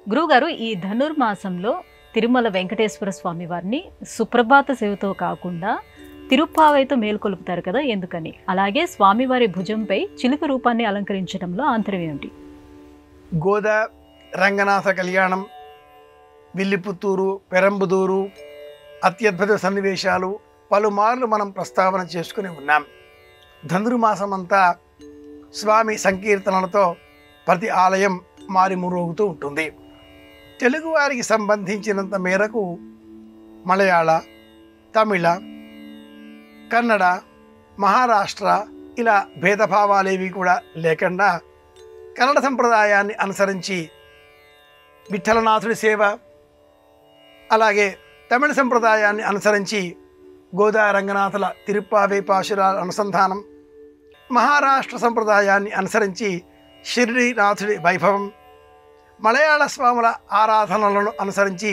గురువుగారు ఈ ధనుర్మాసంలో తిరుమల వెంకటేశ్వర స్వామి వారిని సుప్రభాత సేవతో కాకుండా తిరుప్పావైతో మేల్కొలుపుతారు కదా, ఎందుకని? అలాగే స్వామివారి భుజంపై చిలుక రూపాన్ని అలంకరించడంలో ఆంతర్యం ఏమిటి? గోదా రంగనాథ కళ్యాణం, విల్లిపుత్తూరు, పెరంబుదూరు అత్యద్భుత సన్నివేశాలు పలుమార్లు మనం ప్రస్తావన చేసుకుని ఉన్నాం. ధనుర్మాసం అంతా స్వామి సంకీర్తనలతో ప్రతి ఆలయం మారిమురోగుతూ ఉంటుంది. తెలుగువారికి సంబంధించినంత మేరకు మలయాళ, తమిళ, కన్నడ, మహారాష్ట్ర ఇలా భేదభావాలేవి కూడా లేకుండా కన్నడ సంప్రదాయాన్ని అనుసరించి విఠలనాథుడి సేవ, అలాగే తమిళ సంప్రదాయాన్ని అనుసరించి గోదా రంగనాథుల తిరుప్పావై పాశురాల అనుసంధానం, మహారాష్ట్ర సంప్రదాయాన్ని అనుసరించి షిర్డీనాథుడి వైభవం, మలయాళ స్వాముల ఆరాధనలను అనుసరించి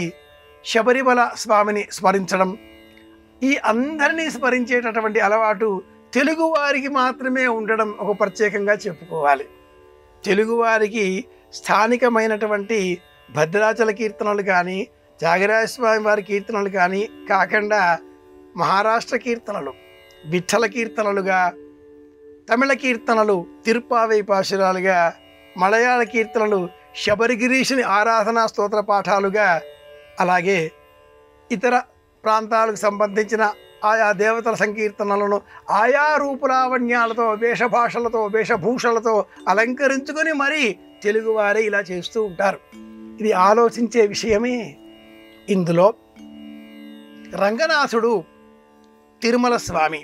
శబరిమల స్వామిని స్మరించడం, ఈ అందరినీ స్మరించేటటువంటి అలవాటు తెలుగువారికి మాత్రమే ఉండడం ఒక ప్రత్యేకంగా చెప్పుకోవాలి. తెలుగువారికి స్థానికమైనటువంటి భద్రాచల కీర్తనలు కానీ, త్యాగరాజ స్వామి వారి కీర్తనలు కానీ కాకుండా మహారాష్ట్ర కీర్తనలు విఠల కీర్తనలుగా, తమిళ కీర్తనలు తిరుప్పావై పాశురాలుగా, మలయాళ కీర్తనలు శబరిగిరీషుని ఆరాధనా స్తోత్ర పాఠాలుగా, అలాగే ఇతర ప్రాంతాలకు సంబంధించిన ఆయా దేవతల సంకీర్తనలను ఆయా రూపులావణ్యాలతో, వేషభాషలతో, వేషభూషలతో అలంకరించుకొని మరీ తెలుగువారే ఇలా చేస్తూ ఉంటారు. ఇది ఆలోచించే విషయమే. ఇందులో రంగనాథుడు తిరుమల స్వామి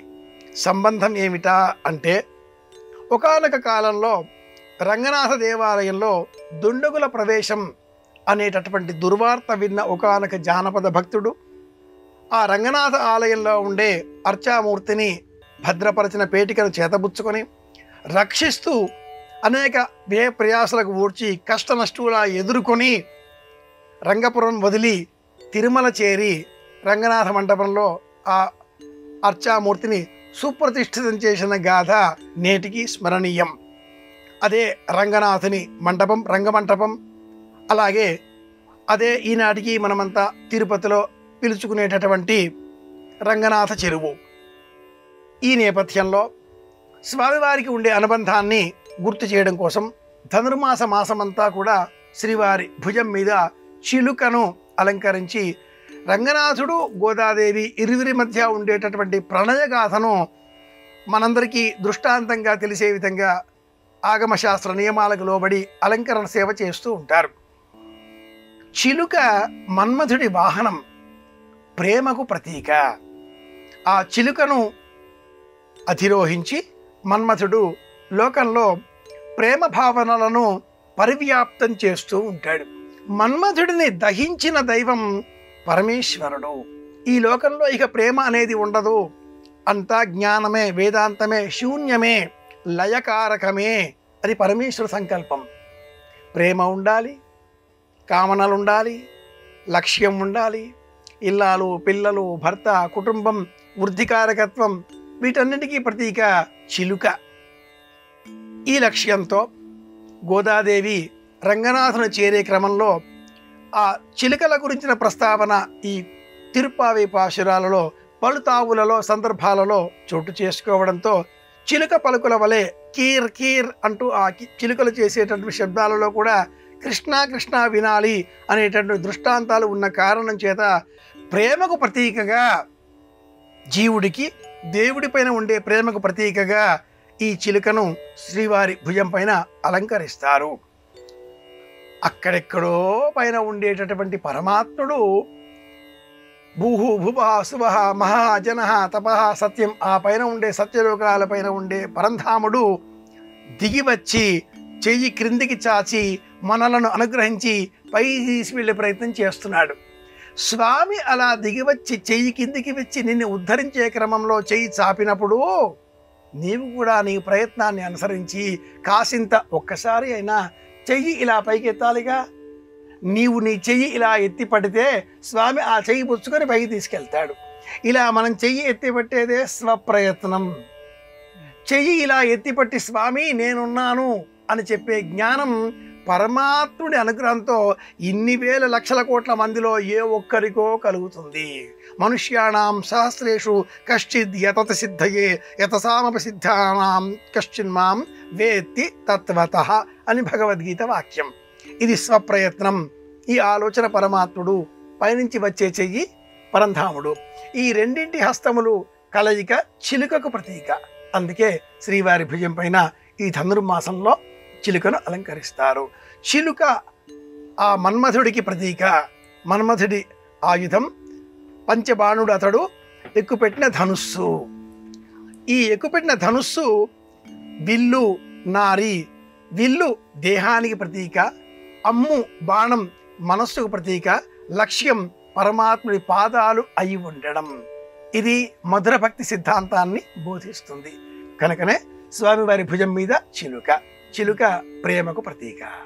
సంబంధం ఏమిటా అంటే, ఒకానొక కాలంలో రంగనాథ దేవాలయంలో దుండగుల ప్రవేశం అనేటటువంటి దుర్వార్త విన్న ఒకానొక జానపద భక్తుడు ఆ రంగనాథ ఆలయంలో ఉండే అర్చామూర్తిని భద్రపరచిన పేటికను చేతబుచ్చుకొని రక్షిస్తూ అనేక వ్యయ ప్రయాసలకు ఊడ్చి కష్ట నష్టాల ఎదుర్కొని రంగపురం వదిలి తిరుమల చేరి రంగనాథ మండపంలో ఆ అర్చామూర్తిని సుప్రతిష్ఠితం చేసిన గాథ నేటికి స్మరణీయం. అదే రంగనాథుని మంటపం, రంగమంటపం. అలాగే అదే ఈనాటికి మనమంతా తిరుపతిలో పిలుచుకునేటటువంటి రంగనాథ చెరువు. ఈ నేపథ్యంలో స్వామివారికి ఉండే అనుబంధాన్ని గుర్తు చేయడం కోసం ధనుర్మాస మాసమంతా కూడా శ్రీవారి భుజం మీద చిలుకను అలంకరించి రంగనాథుడు, గోదాదేవి ఇరువురి మధ్య ఉండేటటువంటి ప్రణయగాథను మనందరికీ దృష్టాంతంగా తెలిసే విధంగా ఆగమశాస్త్ర నియమాలకు లోబడి అలంకరణ సేవ చేస్తూ ఉంటారు. చిలుక మన్మథుడి వాహనం, ప్రేమకు ప్రతీక. ఆ చిలుకను అధిరోహించి మన్మథుడు లోకంలో ప్రేమ భావనలను పరివ్యాప్తం చేస్తూ ఉంటాడు. మన్మథుడిని దహించిన దైవం పరమేశ్వరుడు. ఈ లోకంలో ఇక ప్రేమ అనేది ఉండదు, అంతా జ్ఞానమే, వేదాంతమే, శూన్యమే, లయకారకమే. అది పరమేశ్వర సంకల్పం. ప్రేమ ఉండాలి, కామనలు ఉండాలి, లక్ష్యం ఉండాలి, ఇల్లాలు, పిల్లలు, భర్త, కుటుంబం, వృద్ధికారకత్వం, వీటన్నిటికీ ప్రతీక చిలుక. ఈ లక్ష్యంతో గోదాదేవి రంగనాథుని చేరే క్రమంలో ఆ చిలుకల గురించిన ప్రస్తావన ఈ తిరుప్పావై పాశురాలలో పలుతావులలో సందర్భాలలో చోటు చేసుకోవడంతో చిలుక పలుకుల వలె కీర్ కీర్ అంటూ ఆ చిలుకలు చేసేటటువంటి శబ్దాలలో కూడా కృష్ణ కృష్ణ వినాలి అనేటటువంటి దృష్టాంతాలు ఉన్న కారణం చేత ప్రేమకు ప్రతీకగా, జీవుడికి దేవుడి పైన ఉండే ప్రేమకు ప్రతీకగా ఈ చిలుకను శ్రీవారి భుజం పైన అలంకరిస్తారు. అక్కడెక్కడో పైన ఉండేటటువంటి పరమాత్ముడు భూహు భువః సువః మహా జనః తపః సత్యం, ఆ పైన ఉండే సత్యలోకాల పైన ఉండే పరంధాముడు దిగివచ్చి చెయ్యి క్రిందికి చాచి మనలను అనుగ్రహించి పై తీసి వెళ్ళే ప్రయత్నం చేస్తున్నాడు. స్వామి అలా దిగివచ్చి చెయ్యి కిందికి వచ్చి నిన్ను ఉద్ధరించే క్రమంలో చెయ్యి చాపినప్పుడు నీవు కూడా నీ ప్రయత్నాన్ని అనుసరించి కాసింత ఒక్కసారి అయినా చెయ్యి ఇలా పైకి ఎత్తాలిగా. నీవు నీ చెయ్యి ఇలా ఎత్తి పడితే స్వామి ఆ చెయ్యి పుచ్చుకొని పైకి తీసుకెళ్తాడు. ఇలా మనం చెయ్యి ఎత్తిపట్టేదే స్వప్రయత్నం. చెయ్యి ఇలా ఎత్తిపట్టి స్వామి నేనున్నాను అని చెప్పే జ్ఞానం పరమాత్ముడి అనుగ్రహంతో ఇన్ని వేల లక్షల కోట్ల మందిలో ఏ ఒక్కరికో కలుగుతుంది. మనుష్యాణం సహస్రేషు కశ్చిద్ యతత సిద్ధయే యతసామపి సిద్ధానాం కశ్చిన్మాం వేత్తి తత్వతః అని భగవద్గీత వాక్యం. ఇది స్వప్రయత్నం. ఈ ఆలోచన పరమాత్ముడు, పైనుంచి వచ్చే చెయ్యి పరంధాముడు. ఈ రెండింటి హస్తములు కలయిక చిలుకకు ప్రతీక. అందుకే శ్రీవారి భుజం పైన ఈ ధనుర్మాసంలో చిలుకను అలంకరిస్తారు. చిలుక ఆ మన్మధుడికి ప్రతీక. మన్మధుడి ఆయుధం పంచబాణుడు, అతడు ఎక్కుపెట్టిన ధనుస్సు. ఈ ఎక్కుపెట్టిన ధనుస్సు విల్లు, నారి. విల్లు దేహానికి ప్రతీక, అమ్ము బాణం మనస్సుకు ప్రతీక, లక్ష్యం పరమాత్ముడి పాదాలు అయి ఉండడం. ఇది మధుర భక్తి సిద్ధాంతాన్ని బోధిస్తుంది. కనుకనే స్వామివారి భుజం మీద చిలుక. చిలుక ప్రేమకు ప్రతీక.